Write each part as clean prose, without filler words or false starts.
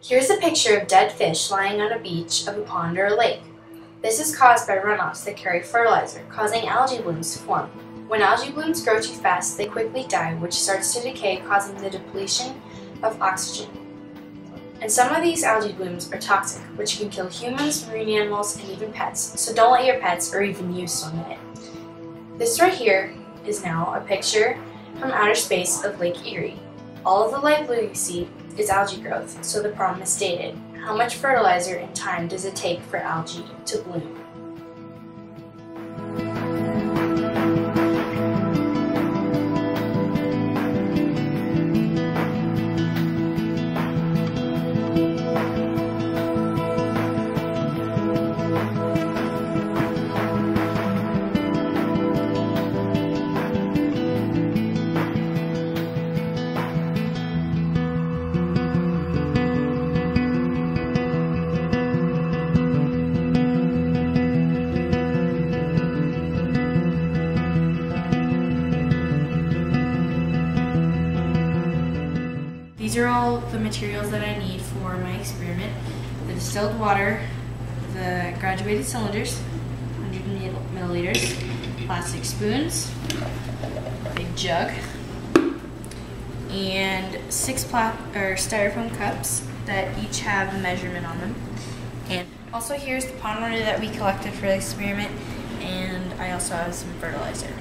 Here's a picture of dead fish lying on a beach of a pond or a lake. This is caused by runoffs that carry fertilizer, causing algae blooms to form. When algae blooms grow too fast, they quickly die, which starts to decay, causing the depletion of oxygen. And some of these algae blooms are toxic, which can kill humans, marine animals, and even pets. So don't let your pets or even you swim in it. This right here is now a picture from outer space of Lake Erie. All of the light blue you see is algae growth, so the problem is stated. How much fertilizer and time does it take for algae to bloom? These are all the materials that I need for my experiment. The distilled water, the graduated cylinders, 100 milliliters, plastic spoons, a big jug, and 6 styrofoam cups that each have a measurement on them. And also here's the pond water that we collected for the experiment, and I also have some fertilizer.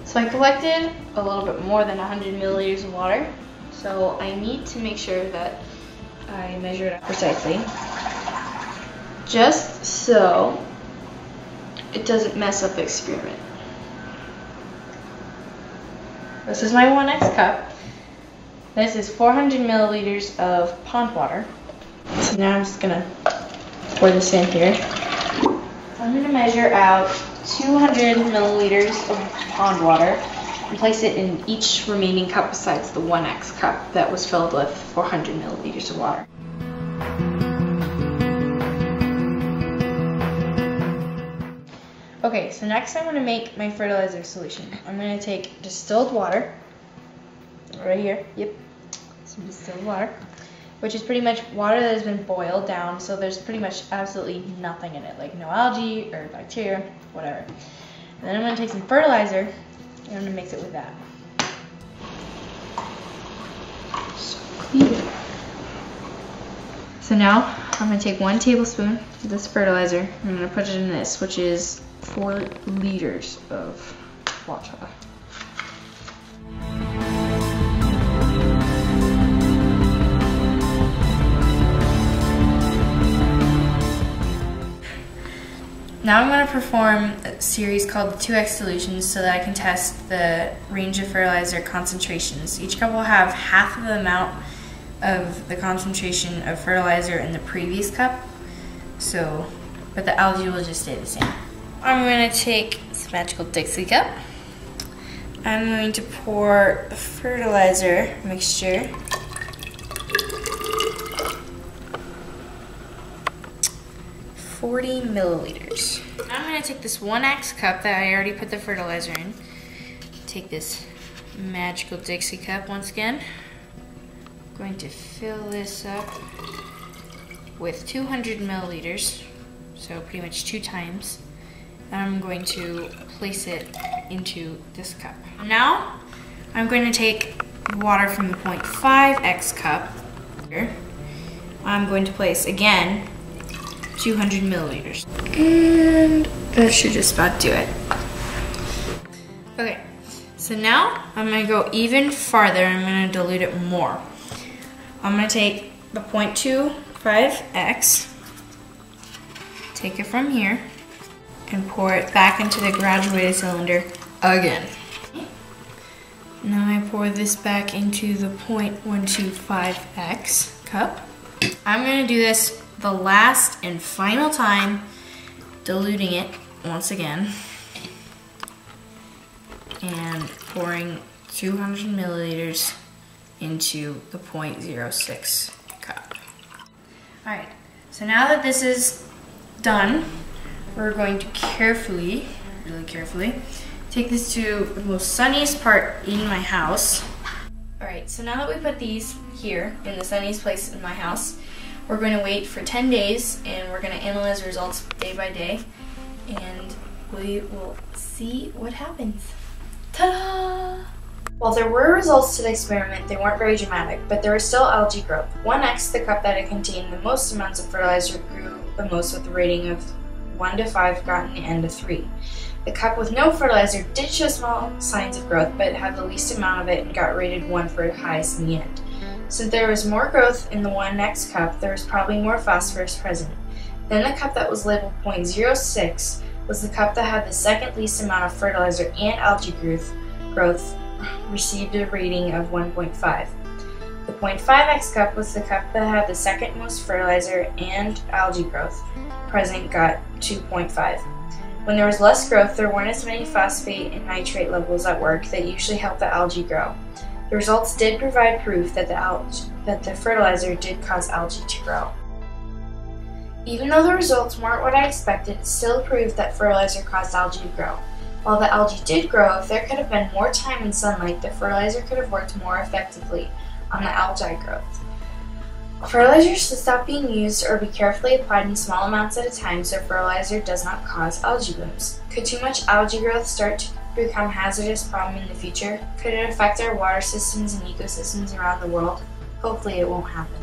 So I collected a little bit more than 100 milliliters of water. So I need to make sure that I measure it up precisely, just so it doesn't mess up the experiment. This is my 1X cup. This is 400 milliliters of pond water. So now I'm just gonna pour this in here. I'm gonna measure out 200 milliliters of pond water and place it in each remaining cup besides the 1X cup that was filled with 400 milliliters of water. Okay, so next I'm going to make my fertilizer solution. I'm going to take distilled water, right here, yep, some distilled water, which is pretty much water that has been boiled down, so there's pretty much absolutely nothing in it, like no algae or bacteria, whatever. And then I'm going to take some fertilizer, and I'm going to mix it with that. So clear. So now I'm going to take 1 tablespoon of this fertilizer. I'm going to put it in this, which is 4 liters of water. Now I'm going to perform a series called the 2X solutions so that I can test the range of fertilizer concentrations. Each cup will have half of the amount of the concentration of fertilizer in the previous cup, but the algae will just stay the same. I'm going to take this magical Dixie cup. I'm going to pour the fertilizer mixture . 40 milliliters. Now I'm going to take this 1X cup that I already put the fertilizer in. Take this magical Dixie cup once again. I'm going to fill this up with 200 milliliters, so pretty much 2 times. And I'm going to place it into this cup. Now I'm going to take water from the 0.5X cup here. I'm going to place again 200 milliliters. And that should just about do it. Okay, so now I'm going to go even farther. I'm going to dilute it more. I'm going to take the 0.25X, take it from here, and pour it back into the graduated cylinder again. Now I pour this back into the 0.125X cup. I'm going to do this the last and final time, diluting it once again and pouring 200 milliliters into the 0.06 cup. Alright, so now that this is done, we're going to really carefully, take this to the most sunniest part in my house. Alright, so now that we put these here in the sunniest place in my house, We're going to wait for 10 days and we're going to analyze results day by day, and we will see what happens. Ta-da! While there were results to the experiment, they weren't very dramatic, but there was still algae growth. 1x, the cup that had contained the most amounts of fertilizer, grew the most with a rating of 1 to 5 got an end of 3. The cup with no fertilizer did show small signs of growth, but it had the least amount of it and got rated 1 for highest in the end. Since there was more growth in the 1x cup, there was probably more phosphorus present. Then the cup that was labeled 0.06 was the cup that had the second least amount of fertilizer and algae growth received a rating of 1.5. The 0.5x cup was the cup that had the second most fertilizer and algae growth present, got 2.5. When there was less growth, there weren't as many phosphate and nitrate levels at work that usually help the algae grow. The results did provide proof that the fertilizer did cause algae to grow. Even though the results weren't what I expected, it still proved that fertilizer caused algae to grow. While the algae did grow, if there could have been more time in sunlight, the fertilizer could have worked more effectively on the algae growth. Fertilizers should stop being used or be carefully applied in small amounts at a time so fertilizer does not cause algae blooms. Could too much algae growth start to become a hazardous problem in the future? Could it affect our water systems and ecosystems around the world? Hopefully it won't happen.